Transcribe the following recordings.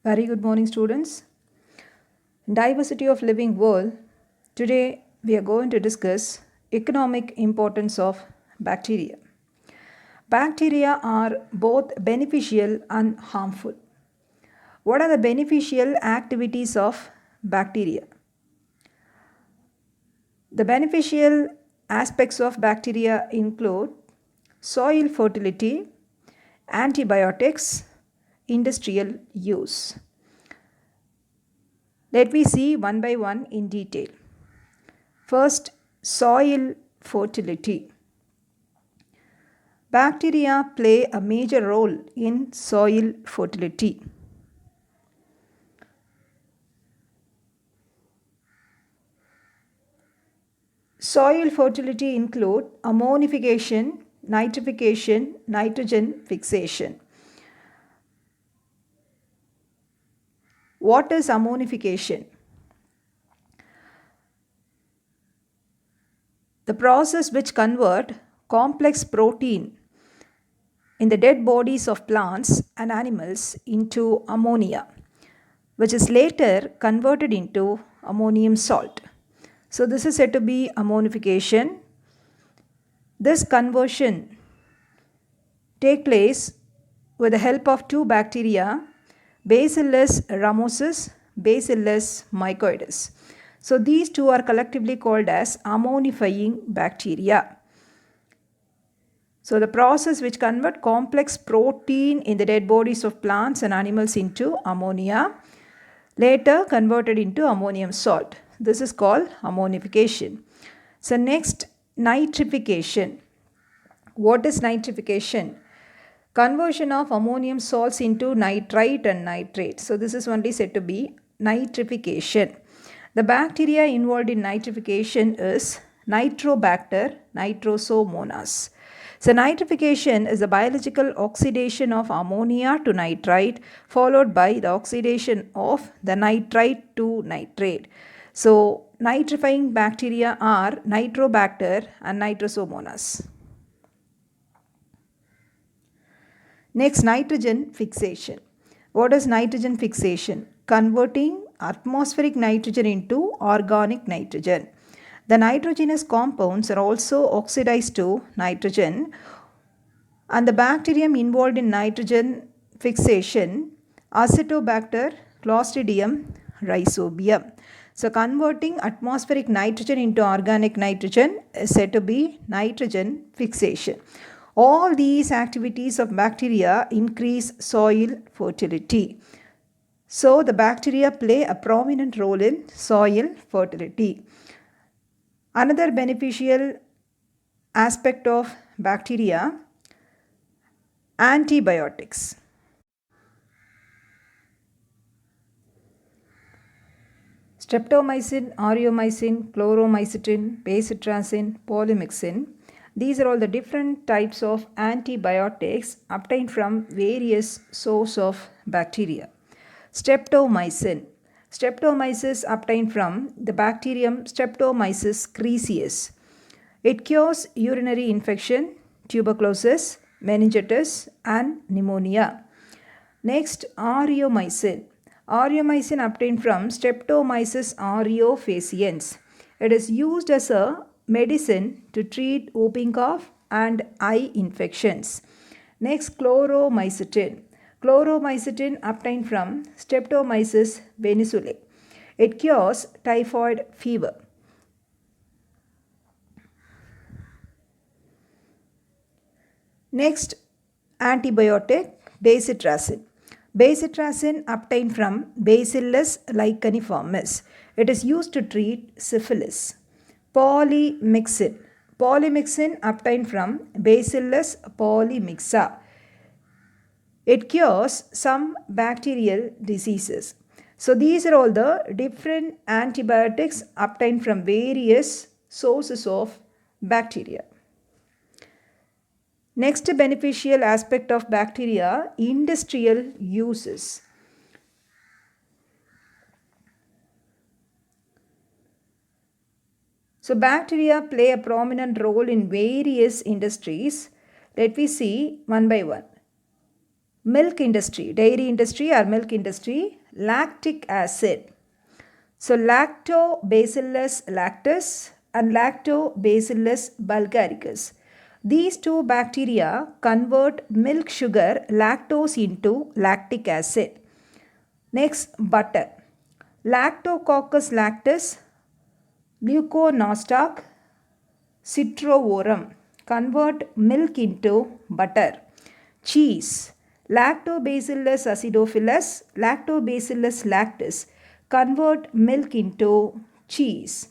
Very good morning, students. Diversity of living world. Today we are going to discuss economic importance of bacteria. Bacteria are both beneficial and harmful. What are the beneficial activities of bacteria? The beneficial aspects of bacteria include soil fertility, antibiotics, industrial use. Let me see one by one in detail. First, soil fertility. Bacteria play a major role in soil fertility. Soil fertility include ammonification, nitrification, nitrogen fixation. What is ammonification? The process which convert complex protein in the dead bodies of plants and animals into ammonia, which is later converted into ammonium salt. So this is said to be ammonification. This conversion take place with the help of two bacteria, Bacillus ramosis, Bacillus mycoides. So these two are collectively called as ammonifying bacteria. So the process which convert complex protein in the dead bodies of plants and animals into ammonia, later converted into ammonium salt. This is called ammonification. So next, nitrification. What is nitrification? Conversion of ammonium salts into nitrite and nitrate. So this is only said to be nitrification. The bacteria involved in nitrification is Nitrobacter nitrosomonas. So nitrification is the biological oxidation of ammonia to nitrite followed by the oxidation of the nitrite to nitrate. So nitrifying bacteria are Nitrobacter and nitrosomonas. Next, nitrogen fixation. What is nitrogen fixation? Converting atmospheric nitrogen into organic nitrogen. The nitrogenous compounds are also oxidized to nitrogen, and the bacterium involved in nitrogen fixation, Acetobacter clostridium rhizobium. So converting atmospheric nitrogen into organic nitrogen is said to be nitrogen fixation. All these activities of bacteria increase soil fertility. So the bacteria play a prominent role in soil fertility. Another beneficial aspect of bacteria, antibiotics. Streptomycin, aureomycin, chloromycetin, bacitracin, polymyxin. These are all the different types of antibiotics obtained from various sources of bacteria. Streptomycin. Streptomyces obtained from the bacterium Streptomyces criceus. It cures urinary infection, tuberculosis, meningitis, and pneumonia. Next, aureomycin. Aureomycin obtained from Streptomyces aureofaciens. It is used as a medicine to treat whooping cough and eye infections. Next, chloromycetin. Chloromycetin obtained from Streptomyces venezuelae. It cures typhoid fever. Next, antibiotic, bacitracin. Bacitracin obtained from Bacillus licheniformis. It is used to treat syphilis. Polymyxin. Polymyxin obtained from Bacillus polymyxa. It cures some bacterial diseases. So these are all the different antibiotics obtained from various sources of bacteria. Next beneficial aspect of bacteria, industrial uses. So bacteria play a prominent role in various industries. Let me see one by one. milk industry, dairy industry or milk industry, lactic acid. So Lactobacillus lactis and Lactobacillus bulgaricus. These two bacteria convert milk sugar lactose into lactic acid. Next, butter. Lactococcus lactis, Leuconostoc citrovorum convert milk into butter. Cheese. Lactobacillus acidophilus, Lactobacillus lactis convert milk into cheese.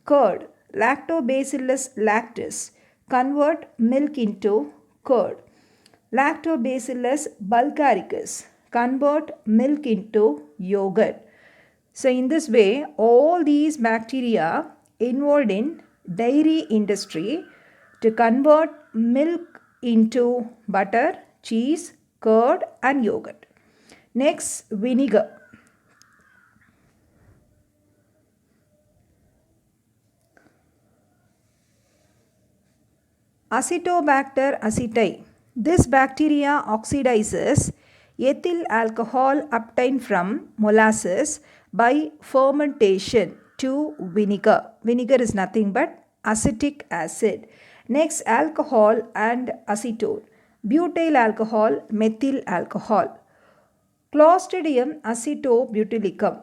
Curd. Lactobacillus lactis convert milk into curd. Lactobacillus bulgaricus convert milk into yogurt. So in this way, all these bacteria involved in dairy industry to convert milk into butter, cheese, curd and yogurt. Next, vinegar. Acetobacter aceti. This bacteria oxidizes ethyl alcohol obtained from molasses by fermentation to vinegar. Vinegar is nothing but acetic acid. Next, alcohol and acetone. Butyl alcohol, methyl alcohol. Clostridium acetobutylicum.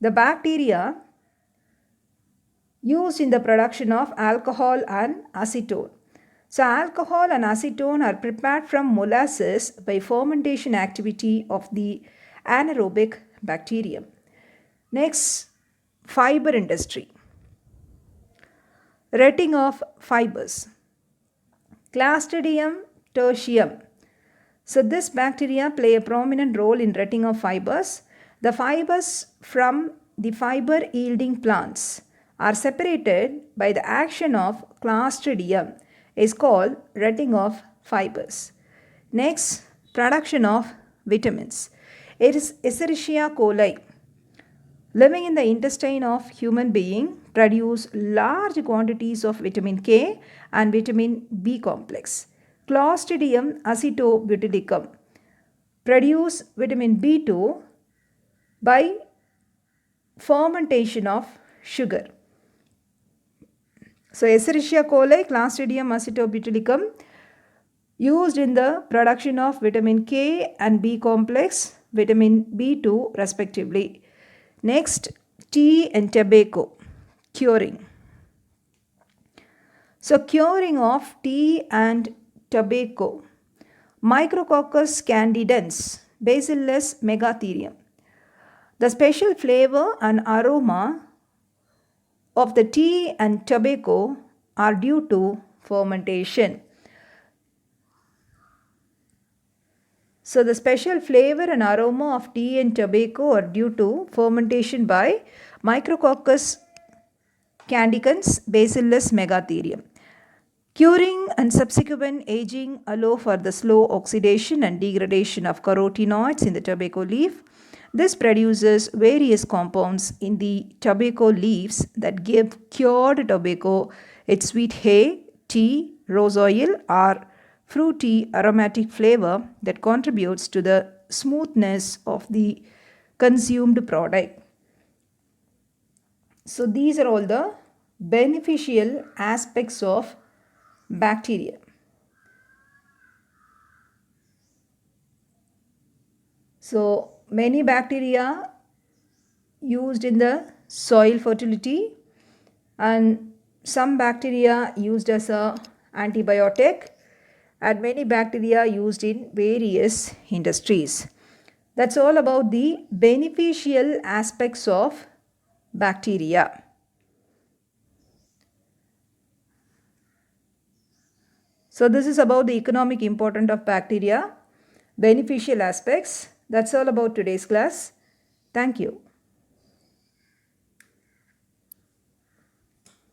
The bacteria used in the production of alcohol and acetone. So alcohol and acetone are prepared from molasses by fermentation activity of the anaerobic bacterium. Next, fiber industry. Retting of fibers. Clostridium tertium. So this bacteria play a prominent role in retting of fibers. The fibers from the fiber yielding plants are separated by the action of Clostridium is called retting of fibers. Next, production of vitamins. It is Escherichia coli, living in the intestine of human being, produce large quantities of vitamin K and vitamin B complex. Clostridium acetobutylicum produce vitamin B2 by fermentation of sugar. So Escherichia coli, Clostridium acetobutylicum used in the production of vitamin K and B complex, vitamin B2 respectively. Next, tea and tobacco, curing. So curing of tea and tobacco. Micrococcus candidans, Bacillus megatherium. The special flavor and aroma of the tea and tobacco are due to fermentation. So the special flavor and aroma of tea and tobacco are due to fermentation by Micrococcus candidans, Bacillus megatherium. Curing and subsequent aging allow for the slow oxidation and degradation of carotenoids in the tobacco leaf. This produces various compounds in the tobacco leaves that give cured tobacco its sweet hay, tea, rose oil or fruity aromatic flavor that contributes to the smoothness of the consumed product. So these are all the beneficial aspects of bacteria. So many bacteria used in the soil fertility and some bacteria used as a antibiotic and many bacteria used in various industries. That's all about the beneficial aspects of bacteria. So this is about the economic importance of bacteria, beneficial aspects. That's all about today's class. Thank you.